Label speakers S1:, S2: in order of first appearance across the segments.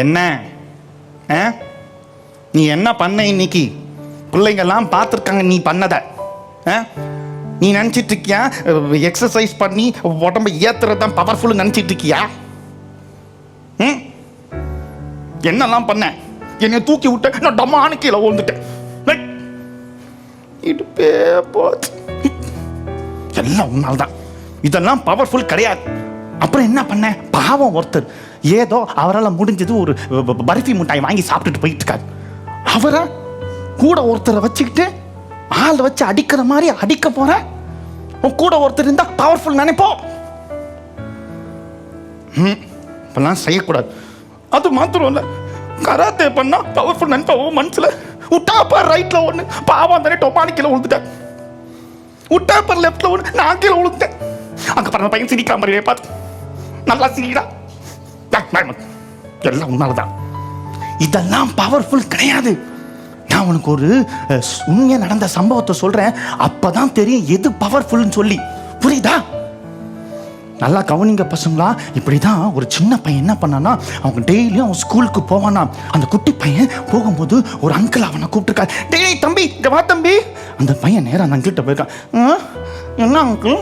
S1: என்ன நீ என்ன பண்ண இன்னைக்கு? பிள்ளைங்கெல்லாம் பார்த்துருக்காங்க நீ பண்ணதை. நீ நினச்சிட்டு இருக்கியா எக்ஸசைஸ் பண்ணி உடம்பை ஏத்துறது தான் பவர்ஃபுல் நினச்சிட்டு இருக்கியா? என்னெல்லாம் பண்ண? என்னை தூக்கி விட்ட, நான் டம்மானு கீழே விழுந்துட்டேன். இடுப்பே போச்சு. எல்லாம் உன்னால்தான். இதெல்லாம் பவர்ஃபுல் கிடையாது. அப்புறம் என்ன பண்ண? பாவம் ஒருத்தர் ஏதோ அவரால் முடிஞ்சது ஒரு பர்ஃபி மிட்டாய் வாங்கி சாப்பிட்டுட்டு போயிட்டு இருக்காரு. அவரை கூட ஒருத்தரை வச்சுக்கிட்டு ஆள் வச்சு அடிக்கிற மாதிரி அடிக்க போற. கூட ஒருத்தர் இருந்தா பவர்ஃபுல் நினைப்போம். இப்பெல்லாம் செய்யக்கூடாது. அது மாத்திரம் இல்லை, கராத்தே பண்ணா பவர்ஃபுல் நினைப்போம். மனசுல உட்டாப்பா ரைட்ல ஒண்ணு பாவம் தானே டொப்பானி கீழே விழுந்துட்டேன். உட்டாப்பா லெஃப்ட்ல ஒண்ணு நான் கீழே விழுந்துட்டேன். அங்க பாருங்க பையன் சிரிக்கிற மாதிரி பார்த்து நல்லா சிரிக்கிறா. எல்லாம் உன்னால்தான். இதெல்லாம் பவர்ஃபுல் கிடையாது. நான் உனக்கு ஒரு உண்மையா நடந்த சம்பவத்தை சொல்றேன், அப்பதான் தெரியும் எது பவர்ஃபுல்னு சொல்லி. புரியுதா? நல்லா கவனிங்க பசங்களா. இப்படிதான் ஒரு சின்ன பையன் என்ன பண்ணானா, அவங்க டெய்லியும் அவன் ஸ்கூலுக்கு போவானா. அந்த குட்டி பையன் போகும்போது ஒரு அங்கிள் அவனை கூப்பிட்டுருக்காரு. டேய் தம்பி, இங்க வா தம்பி. அந்த பையன் நேரம் அந்த அங்கிள்கிட்ட போயிருக்கான். என்ன அங்கிள்,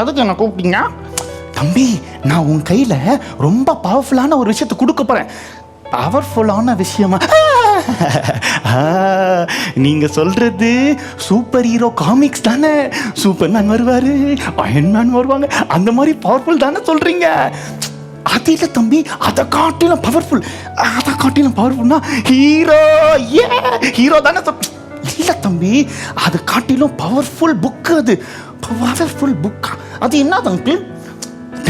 S1: எதுக்கு என்ன கூப்பிட்டீங்க? தம்பி, நான் உன் கையில ரொம்ப பவர்ஃபுல்லான ஒரு விஷயத்தை கொடுக்க போறேன். பவர்ஃபுல்லான விஷயமா? நீங்க சொல்றது சூப்பர் ஹீரோ காமிக்ஸ் தானே? சூப்பர்மேன் வருவாரு, அயன்மேன் வருவாங்க, அந்த மாதிரி பவர்ஃபுல் தானே சொல்றீங்க? அது இல்லை தம்பி, அதை காட்டிலும் பவர்ஃபுல். அதை காட்டிலும் பவர்ஃபுல்னா ஹீரோ. ஹீரோ தானே இல்லை தம்பி, அதை காட்டிலும் பவர்ஃபுல் புக். அது பவர்ஃபுல் புக். அது என்னது அங்கிள்?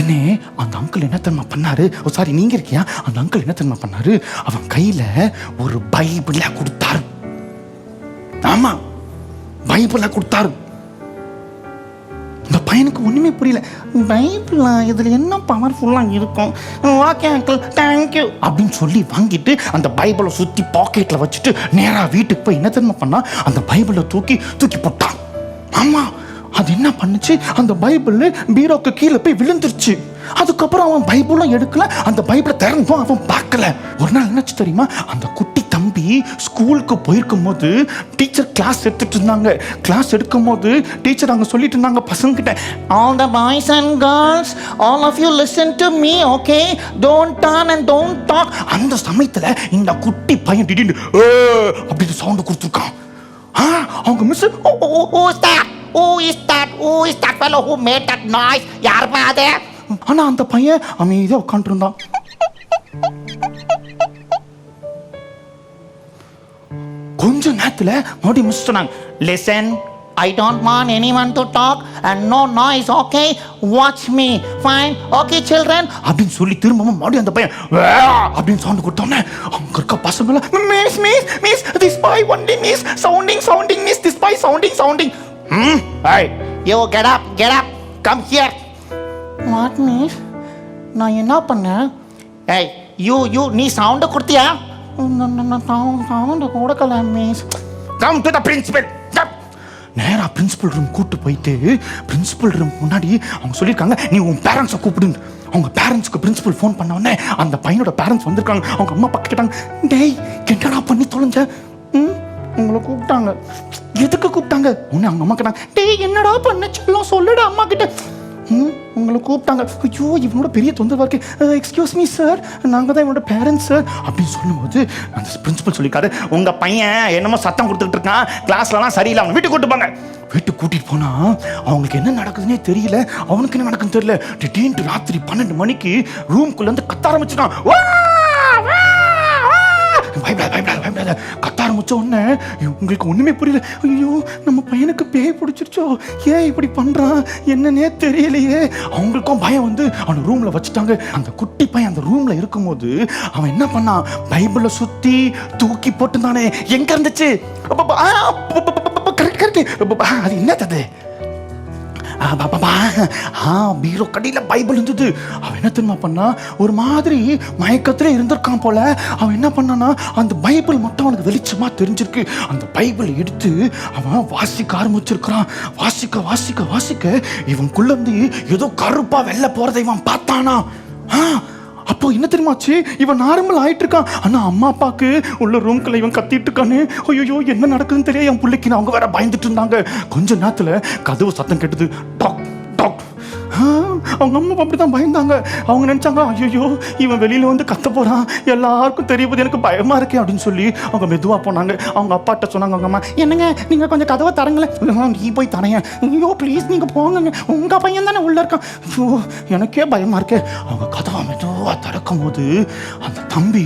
S1: உடனே அந்த அங்கிள் என்ன தெரியுமா பண்ணாரு? சாரி, நீங்க இருக்கியா? அந்த அங்கிள் என்ன தெரியுமா பண்ணாரு? அவன் கையில ஒரு பைபிள கொடுத்தாரு. ஆமா, பைபிள கொடுத்தாரு. இந்த பையனுக்கு ஒண்ணுமே புரியல. பைபிளா, இதுல என்ன பவர்ஃபுல்லா இருக்கும்? ஓகே அங்கிள், தேங்க்யூ அப்படின்னு சொல்லி வாங்கிட்டு அந்த பைபிளை சுத்தி பாக்கெட்ல வச்சுட்டு நேரா வீட்டுக்கு போய் என்ன தெரியுமா பண்ணா, அந்த பைபிளை தூக்கி போட்டான். ஆமா, அது என்ன பண்ணுச்சு? அந்த பைபிள் பீரோக்கு கீழே போய் விழுந்துருச்சு. அதுக்கப்புறம் அவன் பைபிளும் எடுக்கல, அந்த பைபிளை திறந்தும் அவன் பார்க்கல. ஒரு நாள் என்னாச்சு தெரியுமா? அந்த குட்டி தம்பி ஸ்கூலுக்கு போயிருக்கும் போது டீச்சர் கிளாஸ் எடுத்துட்டு இருந்தாங்க. கிளாஸ் எடுக்கும் போது டீச்சர் அங்க சொல்லிட்டு இருந்தாங்க பசங்க கிட்ட, all the boys and girls, all of you listen to me, okay, don't turn and don't talk. அந்த சமயத்துல இந்த குட்டி பையன் திடீர்னு அப்படின்னு சவுண்ட் கொடுத்துருக்கான். அவங்க miss, Who is that fellow who made that noise? யார் பாது? ஆனா அந்த பையன் அமைதியா உட்கார்ந்து இருந்தான். கொஞ்ச நேரத்துல மறுபடி மிஸ் சொன்னாங்க, listen, I don't want anyone to talk and no noise, okay? Watch me. Fine. Okay children. அப்படின்னு சொல்லி திரும்பவும் மறுபடியும் அந்த பையன் அப்படின்னு சவுண்ட் கொடுத்தோன்னே அங்க இருக்க பசங்கள, miss, this boy only miss sounding, miss, this boy sounding. Hey, you get up, come here. What miss? நான் என்ன பண்ணேன்? Hey, you நீ சவுண்ட் கொடுத்தியா? நான் சவுண்ட் கொடுக்கல miss. Come to the principal. நேரா பிரின்சிபல் ரூம் கூட்டு போயிட்டு பிரின்சிபல் ரூம் முன்னாடி அவங்க சொல்லியிருக்காங்க, நீ உன் பேரண்ட்ஸை கூப்பிடுங்க. அவங்க பேரண்ட்ஸ்க்கு பிரின்சிபல் ஃபோன் பண்ண உடனே அந்த பையனோட பேரண்ட்ஸ் வந்திருக்காங்க. அவங்க அம்மா அப்பா கேட்டாங்க, டேய் என்னடா பண்ணி தொலைஞ்ச? உங்களை கூப்பிட்டாங்க. எதுக்கு கூப்பிட்டாங்க? உடனே அவங்க அம்மா கேட்டாங்க, டேய் என்னடா பண்ண சொல்லும் சொல்லுடா அம்மா கிட்ட. உங்களை கூப்பிட்டாங்க. ஐயோ இவனோட பெரிய தொந்தரவா இருக்கு. எக்ஸ்கியூஸ் மீ சார், நாங்கள் தான் இவனோட பேரண்ட்ஸ் சார் அப்படின்னு சொல்லும்போது அந்த பிரின்சிபல் சொல்லிக்காரு, உங்க பையன் என்னமோ சத்தம் கொடுத்துட்டு இருக்கான், கிளாஸ்லாம் சரியில்லை, அவனை வீட்டுக்கு கூட்டு போங்க. வீட்டுக்கு கூட்டிட்டு போனா அவங்களுக்கு என்ன நடக்குதுன்னே தெரியல, அவனுக்கு என்ன நடக்குதுன்னு தெரியல. திடீர்னு ராத்திரி 12 மணிக்கு ரூம்குள்ள இருந்து கத்த ஆரம்பிச்சிருக்கான். பயப்படாத கத்த ஆரம்பிச்ச உடனே உங்களுக்கு ஒண்ணுமே புரியல. ஐயோ நம்ம பையனுக்கு பேய் பிடிச்சிருச்சோ, ஏன் இப்படி பண்றான் என்னன்னே தெரியலையே. அவங்களுக்கும் பயம் வந்து அவன் ரூம்ல வச்சுட்டாங்க. அந்த குட்டி பையன் அந்த ரூம்ல இருக்கும்போது அவன் என்ன பண்ணான், பைபிளை சுத்தி தூக்கி போட்டுதானே. எங்க இருந்துச்சு? அது என்னது? பீரோ கடியில பைபிள் இருந்தது. அவன் என்ன தெரியுமா பண்ணா, ஒரு மாதிரி மயக்கத்துல இருந்திருக்கான் போல. அவன் என்ன பண்ணானா, அந்த பைபிள் மட்டும் அவனுக்கு வெளிச்சமா தெரிஞ்சிருக்கு. அந்த பைபிள் எடுத்து அவன் வாசிக்க ஆரம்பிச்சிருக்கிறான். வாசிக்க வாசிக்க வாசிக்க இவனுக்குள்ள இருந்து ஏதோ கருப்பா வெளில போறதை இவன் பார்த்தானா. அப்போ என்ன தெரியுமாச்சு, இவன் நார்மல் ஆயிட்டு இருக்கான். ஆனா அம்மா அப்பாக்கு உள்ள ரூம்குள்ள இவன் கத்திட்டு இருக்கானு. ஐயோ என்ன நடக்குதுன்னு தெரியாது என் பிள்ளைக்கு. அவங்க வேற பயந்துட்டு இருந்தாங்க. கொஞ்ச நேரத்துல கதவு சத்தம் கேட்டது. டாக் டாக். அவங்க அம்மா அப்படிதான் பயந்தாங்க. அவங்க நினைச்சாங்க, ஐயோ இவன் வெளியில வந்து கத்த போறான், எல்லாருக்கும் தெரியுது, எனக்கு பயமா இருக்கே அப்படின்னு சொல்லி அவங்க மெதுவா போனாங்க. அவங்க அப்பாட்ட சொன்னாங்க, அவங்க அம்மா, என்னங்க நீங்க கொஞ்சம் கதவை தரங்களேன். நீ போய் தரையன். ஐயோ ப்ளீஸ் நீங்க போங்க, உங்க பையன் தானே உள்ள இருக்கான். ஐயோ எனக்கே பயமா இருக்கே. அவங்க கதவை மெதுவா திறக்கும் போது அந்த தம்பி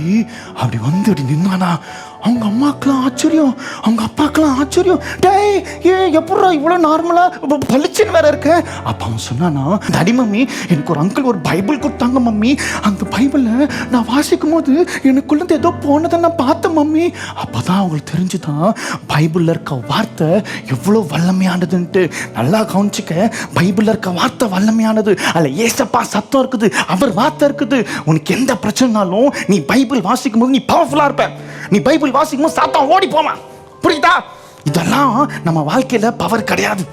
S1: அப்படி வந்து அப்படி நின்னானா. அவங்க அம்மாக்கெல்லாம் ஆச்சரியம், அவங்க அப்பாக்கெல்லாம் ஆச்சரியம். டேய் எப்படா இவ்வளோ நார்மலா பளிச்சுன்னு வேற இருக்க. அப்போ அவன் சொன்னானா, டாடி மம்மி எனக்கு ஒரு அங்கிள் ஒரு பைபிள் கொடுத்தாங்க மம்மி. அந்த பைபிளை நான் வாசிக்கும் போது எனக்குள்ள ஏதோ போனதை நான் பார்த்தேன் மம்மி. அப்போதான் அவங்களுக்கு தெரிஞ்சுதான் பைபிளில் இருக்க வார்த்தை எவ்வளோ வல்லமையானதுன்ட்டு. நல்லா கவனிச்சுக்க, பைபிளில் இருக்க வார்த்தை வல்லமையானது. அதில் ஏசப்பா சத்தம் இருக்குது, அவர் வார்த்தை இருக்குது. உனக்கு எந்த பிரச்சனைனாலும் நீ பைபிள் வாசிக்கும் போது நீ பவர்ஃபுல்லாக இருப்ப. நீ பைபிள் வாசிக்கும் சாத்தான் ஓடி போவான். புரியுதா? இதெல்லாம் நம்ம வாழ்க்கையில பவர் கிடையாது.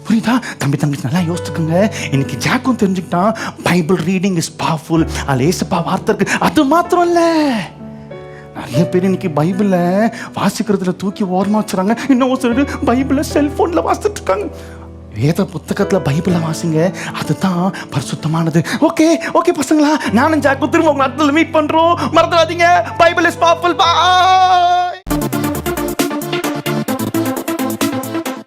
S1: புரியுதா? தம்பி நல்லா யோசிச்சுக்கோங்க. இன்னைக்கு ஜாக்கும் தெரிஞ்சுக்கிட்டான் பைபிள் ரீடிங் இஸ் பவர்ஃபுல். அதில் ஏசப்பா வார்த்தை இருக்கு. அது மாத்திரம் இல்ல, நிறைய பேர் இன்னைக்கு பைபிள வாசிக்கிறதுல தூக்கி ஓரமா வச்சுறாங்க. இன்னும் சிலர் பைபிள செல்போன்ல வாசிட்டு இருக்காங்க. வேத புத்தகத்துல பைபிளை வாசிங்க, அதுதான் பரிசுத்தமானது. ஓகே பசங்களா, நானும் ஜாக்கும் திரும்ப உங்க இடத்துல மீட் பண்றோம். மறந்துடாதீங்க, பைபிள் இஸ் பவர்ஃபுல்.